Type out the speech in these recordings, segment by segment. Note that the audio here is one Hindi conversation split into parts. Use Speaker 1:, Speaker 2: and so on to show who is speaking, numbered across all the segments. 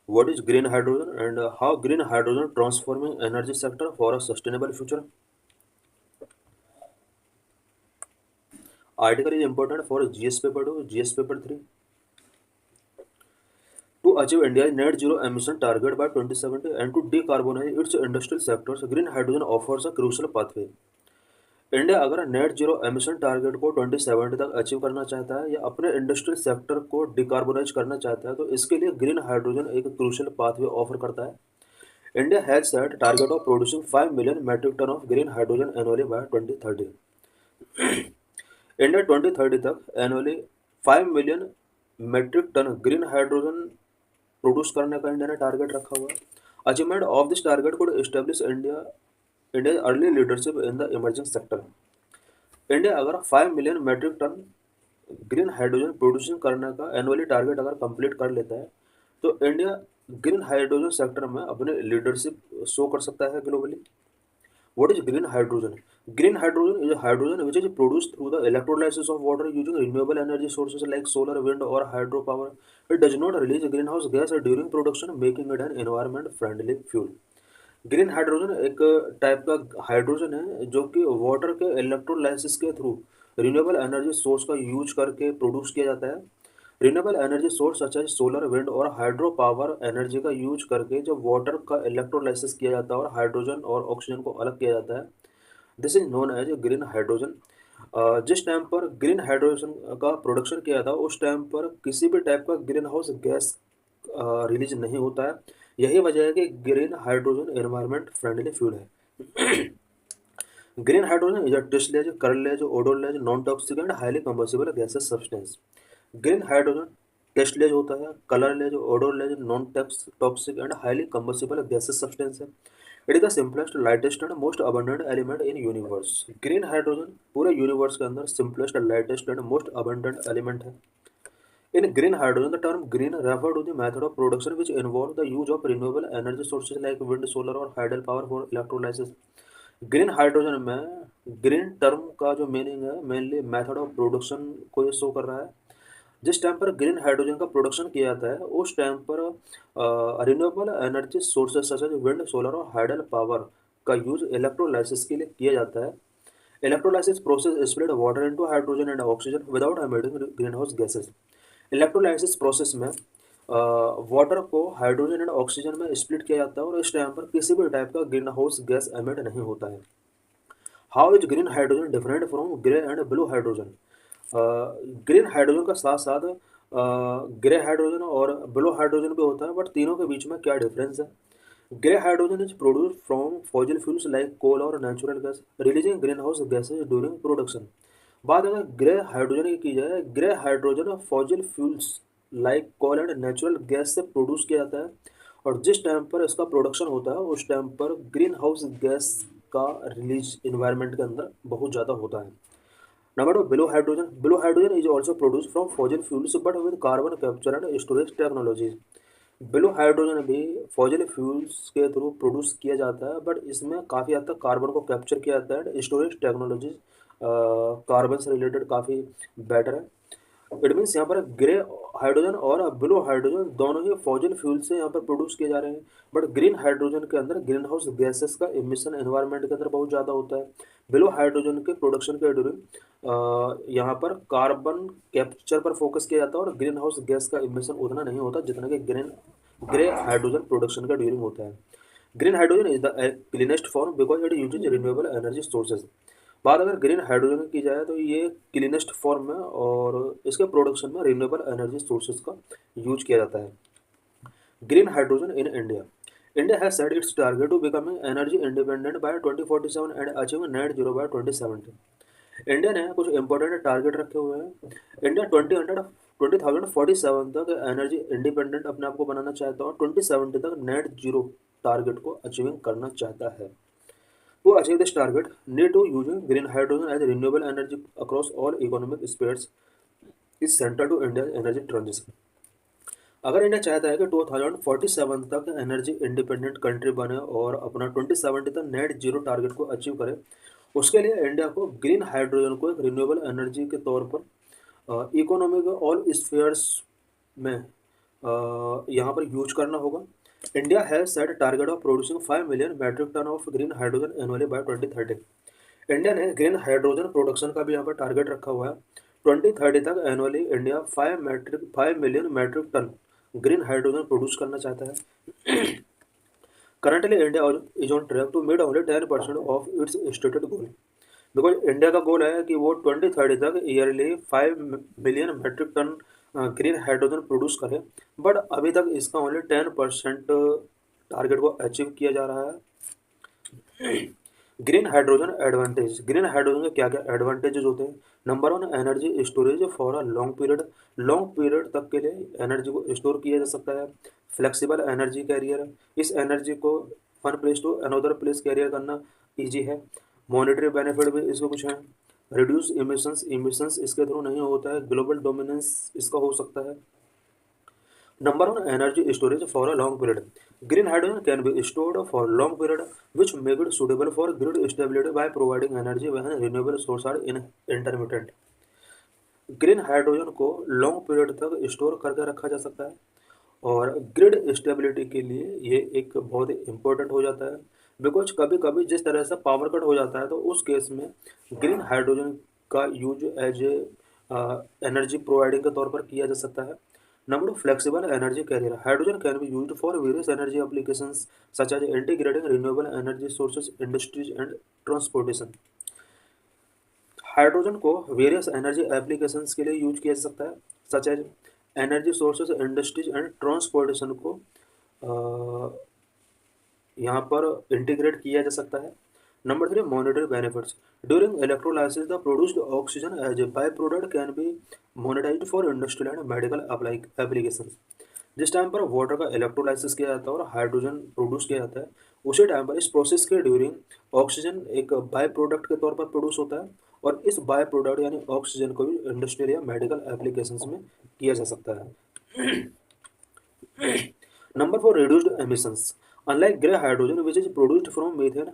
Speaker 1: What is green hydrogen and how green hydrogen transforming energy sector for a sustainable future? Article is important for GS paper 2, GS paper 3. To achieve India's net zero emission target by 2070 and to decarbonize its industrial sectors, green hydrogen offers a crucial pathway. India अगर नेट जीरो एमिशन टारगेट को 2070 तक अचीव करना चाहता है या अपने इंडस्ट्रियल सेक्टर को डिकार्बोनाइज करना चाहता है तो इसके लिए ग्रीन हाइड्रोजन एक क्रूशियल पाथवे ऑफर करता है। India has set target of producing 5 million metric ton of green hydrogen annually by 2030। India 2030 तक annually 5 million metric ton green hydrogen produce करने का इंडिया ने टारगेट रखा हुआ है। Achievement of this target could establish India early leadership in the emerging sector. India अगर 5 million metric ton green hydrogen producing करने का एनुअली टारगेट अगर कंप्लीट कर लेता है तो इंडिया ग्रीन हाइड्रोजन सेक्टर में अपने लीडरशिप शो कर सकता है globally. What is green hydrogen? Green hydrogen is a hydrogen which is produced through the electrolysis of water using renewable energy sources like solar, wind, or hydropower. It does not release greenhouse gas during production, making it an environment-friendly fuel. Green hydrogen एक टाइप का हाइड्रोजन है जो कि वाटर के इलेक्ट्रोलाइसिस के थ्रू रिन्यूएबल एनर्जी सोर्स का यूज करके प्रोड्यूस किया जाता है। Renewable energy source such as solar, wind और हाइड्रो पावर एनर्जी का यूज करके जब वाटर का इलेक्ट्रोलाइसिस किया जाता है और हाइड्रोजन और ऑक्सीजन को अलग किया जाता है, this is known as green hydrogen. जिस टाइम पर ग्रीन हाइड्रोजन का प्रोडक्शन किया था उस टाइम पर किसी भी टाइप का ग्रीन हाउस गैस रिलीज नहीं होता है। यही वजह है कि green hydrogen environment friendly fuel है। Green hydrogen is a tasteless, colourless, odourless, non toxic and highly combustible gases substance. Green hydrogen tasteless होता है, colourless, odourless, non toxic and highly combustible gases substance है। It is the simplest, lightest and most abundant element in universe. Green hydrogen पूरे यूनिवर्स के अंदर simplest, lightest and most abundant element है। In green hydrogen, the term green refer to the method of production which involve the use of renewable energy sources like wind, solar और hydel power for electrolysis। Green hydrogen में ग्रीन टर्म का जो मीनिंग है मेनली मेथड ऑफ प्रोडक्शन को ये शो कर रहा है। जिस टाइम पर ग्रीन हाइड्रोजन का प्रोडक्शन किया जाता है उस टाइम पर renewable energy sources such as wind, solar और हाइडल पावर का यूज इलेक्ट्रोलाइसिस के लिए किया जाता है। Electrolysis process split water into hydrogen and oxygen without emitting greenhouse gases. Electrolysis process में वाटर को हाइड्रोजन एंड ऑक्सीजन में स्प्लिट किया जाता है और इस टाइम पर किसी भी टाइप का ग्रीन हाउस गैस एमिट नहीं होता है। How is green hydrogen different from grey and blue hydrogen? Green hydrogen का साथ साथ ग्रे हाइड्रोजन और ब्लू हाइड्रोजन भी होता है, बट तीनों के बीच में क्या डिफरेंस है? Grey hydrogen is produce from fossil fuels like coal और natural gas releasing green house gases during production. बात अगर ग्रे हाइड्रोजन की जाए, grey hydrogen fossil fuels like coal and natural gas से प्रोड्यूस किया जाता है और जिस टाइम पर इसका प्रोडक्शन होता है उस टाइम पर ग्रीन हाउस गैस का रिलीज इन्वायरमेंट के अंदर बहुत ज़्यादा होता है। Number to, blue hydrogen. Blue hydrogen is also produce from fossil fuels but with carbon capture and storage technologies. Blue hydrogen भी फॉसिल फ्यूल्स के थ्रू प्रोड्यूस किया जाता है बट इसमें काफ़ी हद तक कार्बन को कैप्चर किया जाता है एंड स्टोरेज टेक्नोलॉजीज कार्बन से रिलेटेड काफ़ी बेटर है। इट मीन्स यहाँ पर ग्रे हाइड्रोजन और ब्लू हाइड्रोजन दोनों ही फॉसिल फ्यूल से यहाँ पर प्रोड्यूस किए जा रहे हैं, बट ग्रीन हाइड्रोजन के अंदर ग्रीन हाउस गैसेस का इमिशन एनवायरनमेंट के अंदर बहुत ज़्यादा होता है। ब्लू हाइड्रोजन के प्रोडक्शन के ड्यूरिंग यहाँ पर कार्बन कैप्चर पर फोकस किया जाता है और ग्रीन हाउस गैस का इमिशन उतना नहीं होता जितना कि ग्रे हाइड्रोजन प्रोडक्शन का ड्यूरिंग होता है। Green hydrogen is the cleanest form because it uses renewable energy sources. बात अगर ग्रीन हाइड्रोजन की जाए तो ये क्लीनेस्ट फॉर्म है और इसके प्रोडक्शन में रिन्यूएबल एनर्जी सोर्सेज का यूज किया जाता है। Green hydrogen in India. India has set its target to becoming energy independent by 2047 and achieving net zero by 2070। India ने कुछ इंपॉर्टेंट टारगेट रखे हुए हैं। इंडिया 2047 तक एनर्जी इंडिपेंडेंट अपने आप को बनाना चाहता है और 2070 तक नेट जीरो टारगेट को अचीविंग करना चाहता है। To achieve this target, need to using green hydrogen as a renewable energy across all economic spheres is central to India's energy transition। अगर इंडिया चाहता है कि 2047 तक एनर्जी इंडिपेंडेंट कंट्री बने और अपना 2070 तक नेट जीरो टारगेट को अचीव करे, उसके लिए इंडिया को ग्रीन हाइड्रोजन को एक रिन्यूएबल एनर्जी के तौर पर इकोनॉमी के ऑल स्फीयर्स में यहाँ पर यूज करना होगा। India has set target of producing 5 million metric ton of green hydrogen annually by 2030। India ने ग्रीन हाइड्रोजन प्रोडक्शन का भी यहाँ पर टारगेट रखा हुआ है। 2030 तक annually India 5 million metric ton green hydrogen produce करना चाहता है। Currently India is on track to meet only 10% of its stated goal. Because India का गोल है कि वो 2030 तक yearly 5 million metric ton green hydrogen produce करे, बट अभी तक इसका ओनली 10% टारगेट को अचीव किया जा रहा है। Green hydrogen advantage, green hydrogen के क्या क्या एडवांटेजेस होते हैं? Number one, energy storage for a long period तक के लिए एनर्जी को स्टोर किया जा सकता है। फ्लेक्सिबल एनर्जी कैरियर, इस एनर्जी को one place to another place carrier करना ईजी है। मॉनिटरी बेनिफिट भी इसको कुछ है। रिड्यूस इमिशंस इसके थ्रू नहीं होता है। ग्लोबल डोमिनेंस इसका हो सकता है। Number one, energy storage for a long period. Green hydrogen can be stored for long period, which make it suitable for grid stability by providing energy when renewable sources are intermittent. Green hydrogen को लॉन्ग पीरियड तक स्टोर करके रखा जा सकता है और ग्रिड स्टेबिलिटी के लिए ये एक बहुत ही इम्पोर्टेंट हो जाता है। बिकॉज कभी कभी जिस तरह से पावर कट हो जाता है तो उस केस में ग्रीन हाइड्रोजन का use as a energy providing के तौर पर किया जा सकता है। Number two, flexible energy carrier, hydrogen can be used for various energy applications such as integrating renewable energy sources, industries and transportation. Hydrogen को वेरियस एनर्जी एप्लीकेशंस के लिए यूज किया जा सकता है, such as energy sources, industries and transportation को यहाँ पर इंटीग्रेट किया जा सकता है। Number three, monetary benefits, during electrolysis the produced oxygen as a byproduct can be monetized for industrial and medical application. जिस टाइम पर वाटर का इलेक्ट्रोलाइसिस किया जाता है और हाइड्रोजन प्रोड्यूस किया जाता है, उसी टाइम पर इस प्रोसेस के ड्यूरिंग ऑक्सीजन एक बाय प्रोडक्ट के तौर पर प्रोड्यूस होता है और इस बाय प्रोडक्ट यानी ऑक्सीजन को भी इंडस्ट्रियल या मेडिकल एप्लीकेशंस में किया जा सकता है। Number four, reduced emissions. Unlike grey hydrogen, which is produced from methane,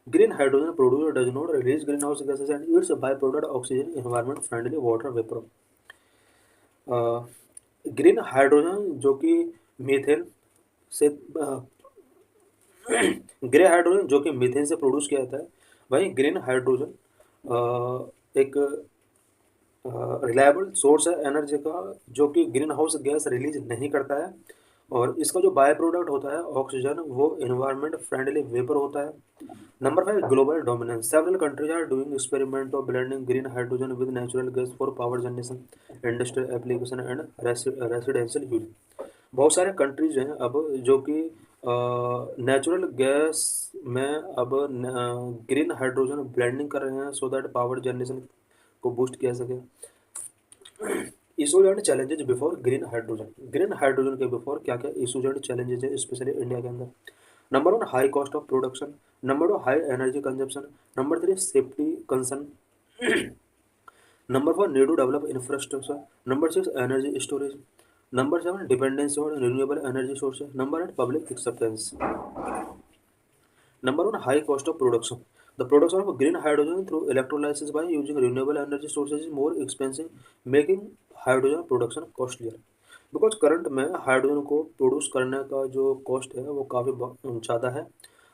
Speaker 1: green hydrogen producer does not release greenhouse gases and its byproduct oxygen, environment friendly water vapor. Green hydrogen जो कि मीथेन से ग्रे हाइड्रोजन जो कि मीथेन से प्रोड्यूस किया जाता है, वहीं ग्रीन हाइड्रोजन एक रिलायबल सोर्स है एनर्जी का जो कि ग्रीन हाउस गैस रिलीज नहीं करता है और इसका जो बाय प्रोडक्ट होता है ऑक्सीजन वो इन्वायरमेंट फ्रेंडली वेपर होता है। Number five, global dominance, several countries are doing experiment of blending green hydrogen with natural gas for power generation, industrial application and residential use. बहुत सारे कंट्रीज हैं अब जो कि नेचुरल गैस में अब ग्रीन हाइड्रोजन ब्लेंडिंग कर रहे हैं सो दैट पावर जनरेशन को बूस्ट किया सके। Issues and challenges before green hydrogen के बिफोर क्या क्या इशूज एंड चैलेंजेस है स्पेशली इंडिया के अंदर? Number one, high cost of production. Number two, high energy consumption. Number three, safety concern. Number four, need to develop infrastructure. Number six, energy storage. Number seven, dependency on renewable energy sources. Number eight, public acceptance. Number one, high cost of production. The production of green hydrogen through electrolysis by using renewable energy sources is more expensive, making hydrogen production costlier. Because current में हाइड्रोजन को प्रोड्यूस करने का जो कॉस्ट है वो काफ़ी ज़्यादा है।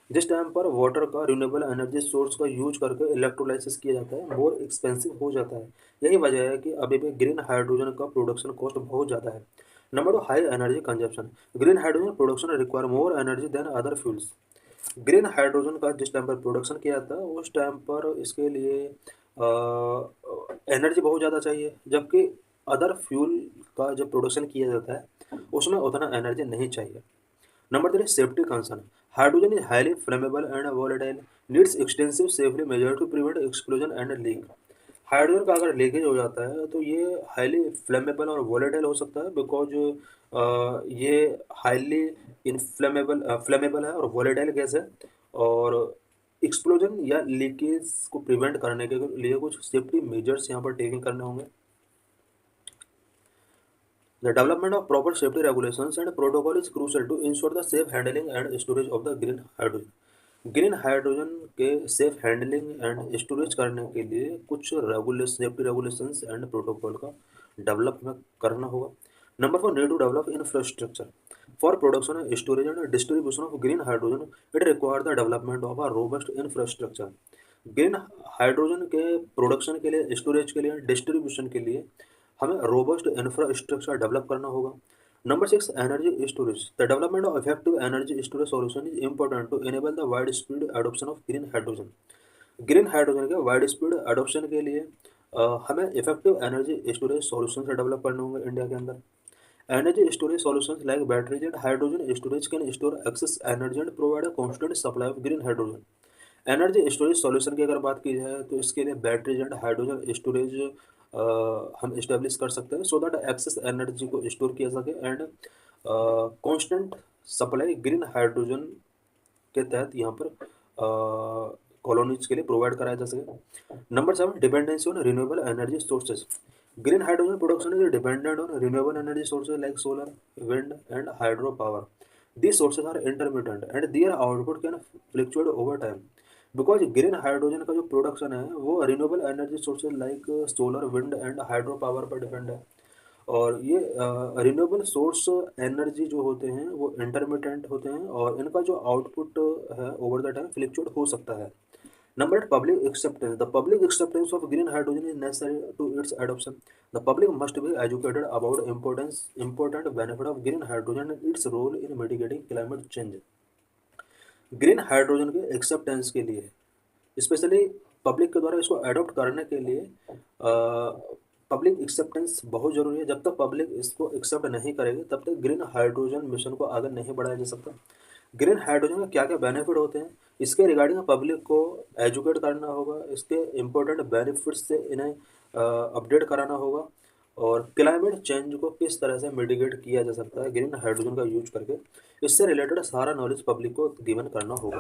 Speaker 1: जिस टाइम पर वाटर का रिन्यूएबल एनर्जी सोर्स का यूज करके इलेक्ट्रोलाइसिस किया जाता है मोर एक्सपेंसिव हो जाता है। यही वजह है कि अभी भी ग्रीन हाइड्रोजन का प्रोडक्शन कॉस्ट बहुत ज़्यादा है। Number two, high energy consumption. Green hydrogen production require more energy than other fuels. Green hydrogen का जिस टाइम पर प्रोडक्शन किया जाता है उस टाइम पर इसके लिए एनर्जी बहुत ज़्यादा चाहिए, जबकि अदर फ्यूल का जब प्रोडक्शन किया जाता है उसमें उतना एनर्जी नहीं चाहिए। Number three, safety concern. Hydrogen is highly flammable and volatile, needs extensive safety measure to prevent explosion and leak. Hydrogen का अगर लीकेज हो जाता है तो ये हाईली फ्लेमेबल और वोलेटाइल हो सकता है बिकॉज ये हाईली फ्लेमेबल है और वोलेटाइल गैस है और एक्सप्लोजन या लीकेज को प्रिवेंट करने के लिए कुछ सेफ्टी मेजर्स यहाँ पर टेकिंग करने होंगे। The development of proper safety regulations and protocol is crucial to ensure the safe handling and storage of the green hydrogen. Green hydrogen के सेफ हैंडलिंग एंड स्टोरेज करने के लिए कुछ सेफ्टी रेगुलेशंस एंड प्रोटोकॉल का डेवलप हमें करना होगा। Number 4, need to develop infrastructure. For production, storage and distribution of green hydrogen, it requires the development of a robust infrastructure. Green hydrogen के प्रोडक्शन के लिए, स्टोरेज के लिए, डिस्ट्रीब्यूशन के लिए हमें रोबस्ट इंफ्रास्ट्रक्चर डेवलप करना होगा। Number 6, energy storage. The development of effective energy storage solution is important to enable the widespread adoption of green hydrogen. Green hydrogen के वाइड स्पीड एडॉप्शन के लिए हमें इफेक्टिव एनर्जी स्टोरेज सॉल्यूशन से डेवलप करने होंगे इंडिया के अंदर। Energy storage solutions like batteries and hydrogen storage can store excess energy and provide a constant supply of green hydrogen. Energy storage solution की अगर बात की जाए तो इसके लिए बैटरीज एंड हाइड्रोजन स्टोरेज हम इस्टेब्लिश कर सकते हैं, सो दैट एक्सेस एनर्जी को स्टोर किया सके and constant supply green hydrogen के तहत यहाँ पर कॉलोनीज के लिए प्रोवाइड कराया जा सके। Number 7, dependency on renewable energy sources. Green hydrogen production is dependent on renewable energy sources like solar, wind, and hydropower. These sources are intermittent and their output can fluctuate over time. Because green hydrogen का जो प्रोडक्शन है वो renewable energy sources like solar, wind and hydro power पर डिपेंड है, और ये रिन्यूएबल सोर्स एनर्जी जो होते हैं वो इंटरमिटेंट होते हैं और इनका जो आउटपुट है ओवर द टाइम फ्लक्चुएट हो सकता है। Number 8, public acceptance. The public acceptance of green hydrogen is necessary to its adoption. The public must be educated about important benefit of green hydrogen and its role in mitigating climate change. Green hydrogen के एक्सेप्टेंस के लिए, स्पेशली पब्लिक के द्वारा इसको अडॉप्ट करने के लिए पब्लिक एक्सेप्टेंस बहुत ज़रूरी है। जब तक पब्लिक इसको एक्सेप्ट नहीं करेगी तब तक ग्रीन हाइड्रोजन मिशन को आगे नहीं बढ़ाया जा सकता। ग्रीन हाइड्रोजन का क्या क्या बेनिफिट होते हैं इसके रिगार्डिंग पब्लिक को एजुकेट करना होगा, इसके इम्पोर्टेंट बेनिफिट्स से इन्हें अपडेट कराना होगा, और क्लाइमेट चेंज को किस तरह से मिटिगेट किया जा सकता है ग्रीन हाइड्रोजन का यूज करके, इससे रिलेटेड सारा नॉलेज पब्लिक को गिवन करना होगा।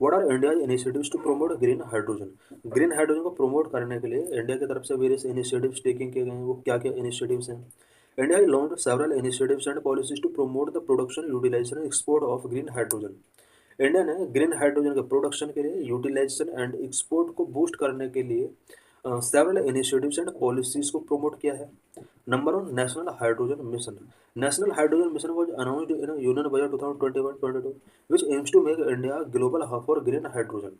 Speaker 1: What are India initiatives to promote green hydrogen. Green hydrogen को प्रमोट करने के लिए इंडिया की तरफ से वेरियस इनिशिएटिव्स टेकिंग किए गए हैं। वो क्या क्या इनिशिएटिव्स हैं? India launch several initiatives and policies to promote the production, utilization, export of green hydrogen. India ने ग्रीन हाइड्रोजन के प्रोडक्शन के लिए, यूटिलाइजेशन एंड एक्सपोर्ट को बूस्ट करने के लिए सेवरल इनिशिएटिव्स एंड पॉलिसीज को प्रमोट किया है। Number 1, national hydrogen mission. National hydrogen mission was announced in Union Budget 2021-22, which aims to make India global hub for green hydrogen.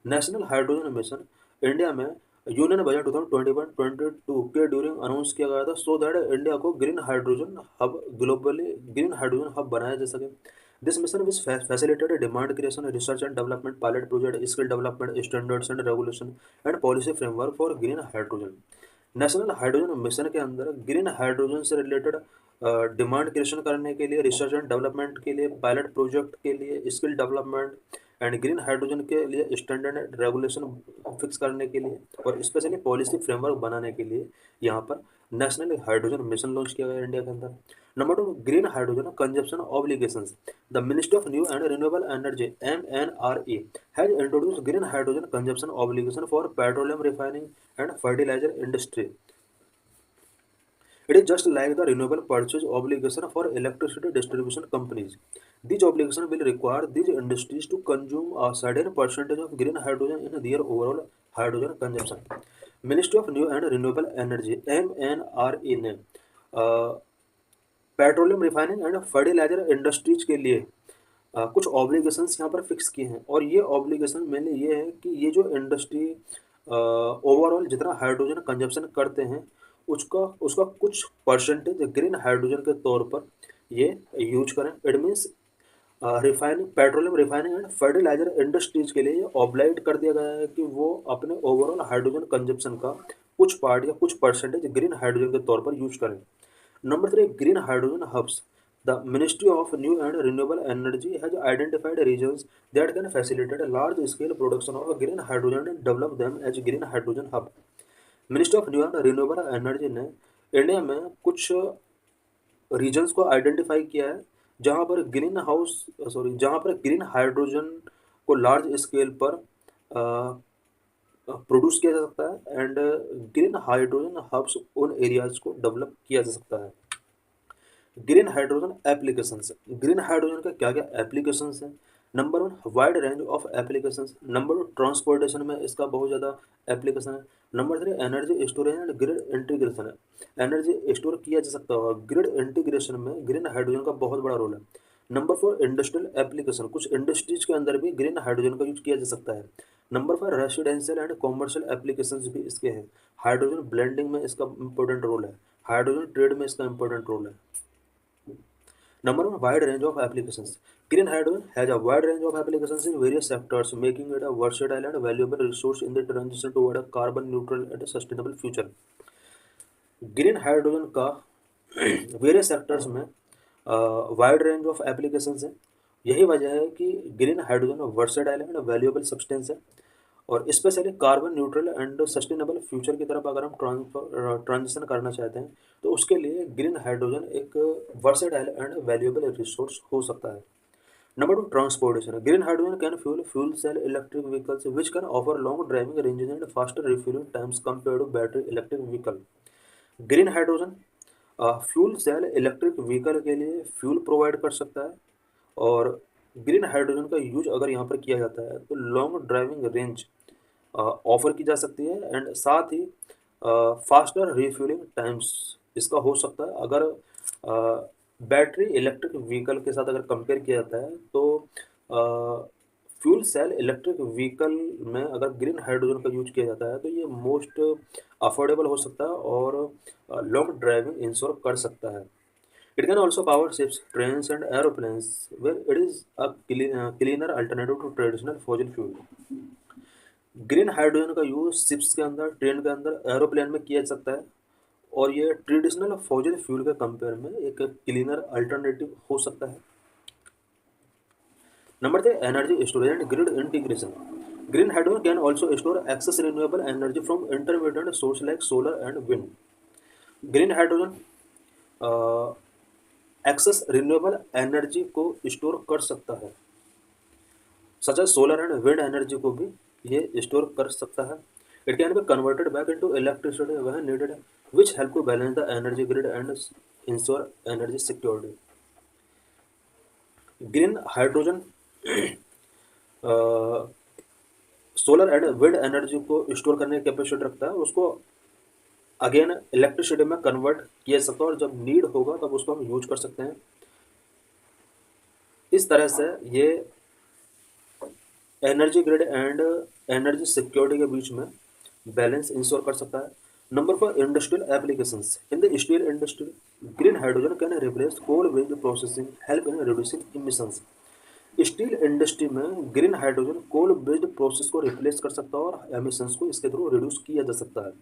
Speaker 1: National hydrogen mission India में यूनियन बजट 2021-22 के ड्यूरिंग अनाउंस किया गया था, सो दैट इंडिया को green hydrogen hub, globally green hydrogen hub बनाया जा सके। This mission which facilitated demand creation, research and development, pilot project, skill development, standards and regulation and policy framework for green hydrogen. National hydrogen mission के अंदर ग्रीन हाइड्रोजन से रिलेटेड डिमांड क्रिएशन करने के लिए, रिसर्च एंड डेवलपमेंट के लिए, पायलट प्रोजेक्ट के लिए, skill development and green hydrogen के लिए स्टैंडर्ड रेगुलेशन फिक्स करने के लिए और स्पेशली पॉलिसी फ्रेमवर्क बनाने के लिए यहाँ पर नेशनल हाइड्रोजन मिशन लॉन्च किया गया इंडिया के अंदर। Number 2, green hydrogen consumption obligations. The ministry of new and renewable energy MNRE has introduced green hydrogen consumption obligation for petroleum refining and fertiliser industry. It is just like the renewable purchase obligation for electricity distribution companies. These obligations will require these industries to consume a certain percentage of green hydrogen in their overall hydrogen consumption. Ministry of New and Renewable Energy MNRE ने petroleum refining and fertiliser industries के लिए कुछ ऑब्लिगेशंस यहाँ पर फिक्स किए हैं, और ये ऑब्लिगेशन मेनली ये है कि ये जो इंडस्ट्री ओवरऑल जितना हाइड्रोजन कंजप्शन करते हैं उसका उसका कुछ परसेंटेज ग्रीन हाइड्रोजन के तौर पर ये यूज करें। It means refining, petroleum refining and fertiliser industries के लिए ये ऑब्लाइड कर दिया गया है कि वो अपने ओवरऑल हाइड्रोजन कंजप्शन का कुछ पार्ट या कुछ परसेंटेज ग्रीन हाइड्रोजन के तौर पर यूज करें। Number 3, green hydrogen hubs. The Ministry of New and Renewable Energy has identified regions that can facilitate a large-scale production of green hydrogen and develop them as green hydrogen hub. Ministry of new and renewable energy ने इंडिया में कुछ रीजन्स को आइडेंटिफाई किया है जहाँ पर ग्रीन हाइड्रोजन को लार्ज स्केल पर प्रोड्यूस किया जा सकता है एंड ग्रीन हाइड्रोजन हब्स उन एरियाज को डेवलप किया जा सकता है। Green hydrogen applications. Green hydrogen का क्या क्या एप्लीकेशंस हैं? Number 1, wide range of applications. Number 2, transportation में इसका बहुत ज़्यादा एप्लीकेशन है। Number 3 energy storage and grid integration है। एनर्जी स्टोर किया जा सकता है, ग्रिड इंटीग्रेशन में ग्रीन हाइड्रोजन का बहुत बड़ा रोल है। नंबर 4 इंडस्ट्रियल एप्लीकेशन, कुछ इंडस्ट्रीज के अंदर भी ग्रीन हाइड्रोजन का यूज किया जा सकता है। Number 5 residential and commercial applications भी इसके हैं। हाइड्रोजन ब्लेंडिंग में इसका इंपॉर्टेंट रोल है। हाइड्रोजन ट्रेड में इसका इंपॉर्टेंट रोल है। Number one, wide range of applications. Green hydrogen has a wide range of applications in various sectors, making it a versatile and valuable resource in the transition toward a carbon neutral and sustainable future. Green hydrogen का वेरियस सेक्टर्स में वाइड रेंज ऑफ एप्लीकेशंस हैं। यही वजह है कि green hydrogen versatile and valuable substance है, और specially carbon neutral and sustainable future की तरफ अगर हम ट्रांजिशन करना चाहते हैं तो उसके लिए ग्रीन हाइड्रोजन एक वर्सेटाइल एंड वैल्यूएबल रिसोर्स हो सकता है। Number 2 transportation. Green hydrogen can fuel cell electric vehicles which can offer long driving ranges and faster refuelling times compare to battery electric vehicle. Green hydrogen fuel cell electric vehicle के लिए फ्यूल प्रोवाइड कर सकता है, और ग्रीन हाइड्रोजन का यूज अगर यहाँ पर किया जाता है तो लॉन्ग ड्राइविंग रेंज ऑफर की जा सकती है, एंड साथ ही फास्टर रिफ्यूलिंग टाइम्स इसका हो सकता है। अगर बैटरी इलेक्ट्रिक व्हीकल के साथ अगर कंपेयर किया जाता है तो फ्यूल सेल इलेक्ट्रिक व्हीकल में अगर ग्रीन हाइड्रोजन का यूज किया जाता है तो ये मोस्ट अफोर्डेबल हो सकता है और लॉन्ग ड्राइविंग इंश्योर कर सकता है। It can also power ships, trains and aeroplanes where it is a cleaner alternative to traditional fossil fuel. Green hydrogen का यूज शिप्स के अंदर, ट्रेन के अंदर, एरोप्लेन में किया जा सकता है, और ये ट्रेडिशनल फॉसिल फ्यूल के कंपेयर में एक क्लीनर अल्टरनेटिव हो सकता है। Number 3 energy storage and grid integration. Green hydrogen can also store excess renewable energy from intermediate source like solar and wind. Green hydrogen excess renewable energy को स्टोर कर सकता है, such as solar and wind energy को भी ये स्टोर कर सकता है। It can be converted back into electricity when needed, which help to balance the energy grid and ensure energy security. Green hydrogen solar and wind energy को स्टोर करने की कैपेसिटी रखता है, उसको अगेन इलेक्ट्रिसिटी में कन्वर्ट किया जा सकता है, और जब नीड होगा तब उसको हम यूज कर सकते हैं। इस तरह से ये energy grid and energy security के बीच में बैलेंस इंश्योर कर सकता है। Number 4 industrial applications. In the steel industry green hydrogen can replace coal based processing, help in reducing emissions. Steel industry में green hydrogen coal based process को रिप्लेस कर सकता है और एमिशंस को इसके थ्रू रिड्यूस किया जा सकता है।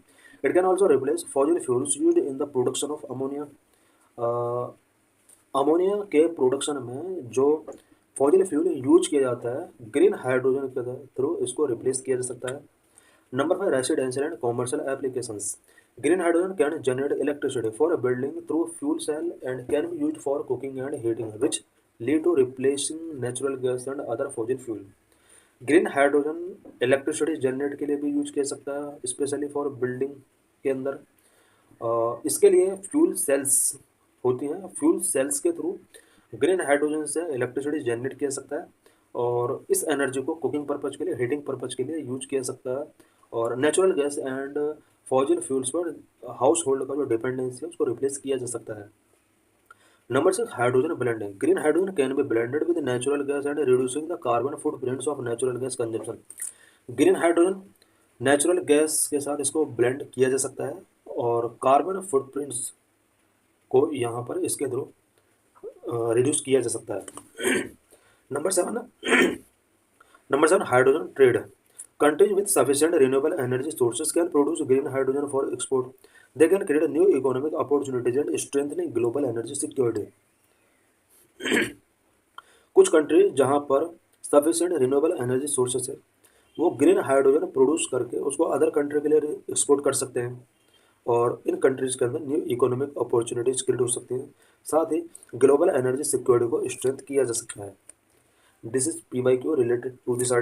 Speaker 1: It can also replace fossil fuels used in the production of ammonia. Ammonia के प्रोडक्शन में जो फॉसिल फ्यूल यूज किया जाता है, ग्रीन हाइड्रोजन के थ्रू इसको रिप्लेस किया जा सकता है। Number 5 residential and commercial applications. Green hydrogen can generate electricity for building through fuel cell and can be used for cooking and heating, which lead to replacing natural gas and other fossil fuel. Green hydrogen electricity generate के लिए भी यूज किया जा सकता है, स्पेशली फॉर बिल्डिंग के अंदर। इसके लिए फ्यूल सेल्स होती हैं, फ्यूल सेल्स के थ्रू ग्रीन हाइड्रोजन से इलेक्ट्रिसिटी जनरेट किया जा सकता है, और इस एनर्जी को कुकिंग पर्पज के लिए, हीटिंग पर्पज के लिए यूज किया जा सकता है, और natural gas and fossil fuels पर हाउस होल्ड का जो डिपेंडेंसी है उसको रिप्लेस किया जा सकता है। Number 6 hydrogen blending. Green hydrogen can B blended with natural gas and reducing the carbon footprints of natural gas consumption. Green hydrogen natural gas के साथ इसको ब्लेंड किया जा सकता है, और कार्बन फुटप्रिंट्स को यहाँ पर इसके थ्रू रिड्यूस किया जा सकता है। Number 7 number 7 hydrogen trade. Countries with sufficient renewable energy sources can produce green hydrogen for export. They can create new economic opportunities and strengthening global energy security. कुछ कंट्री जहाँ पर सफिशिएंट रिन्यूएबल एनर्जी सोर्सेस है, वो ग्रीन हाइड्रोजन प्रोड्यूस करके उसको अदर कंट्री के लिए एक्सपोर्ट कर सकते हैं, और इन कंट्रीज़ के अंदर न्यू इकोनॉमिक अपॉर्चुनिटीज़ क्रिएट हो सकती हैं। साथ ही ग्लोबल एनर्जी सिक्योरिटी को स्ट्रेंथ किया जा सकता है। This is PYQ related to this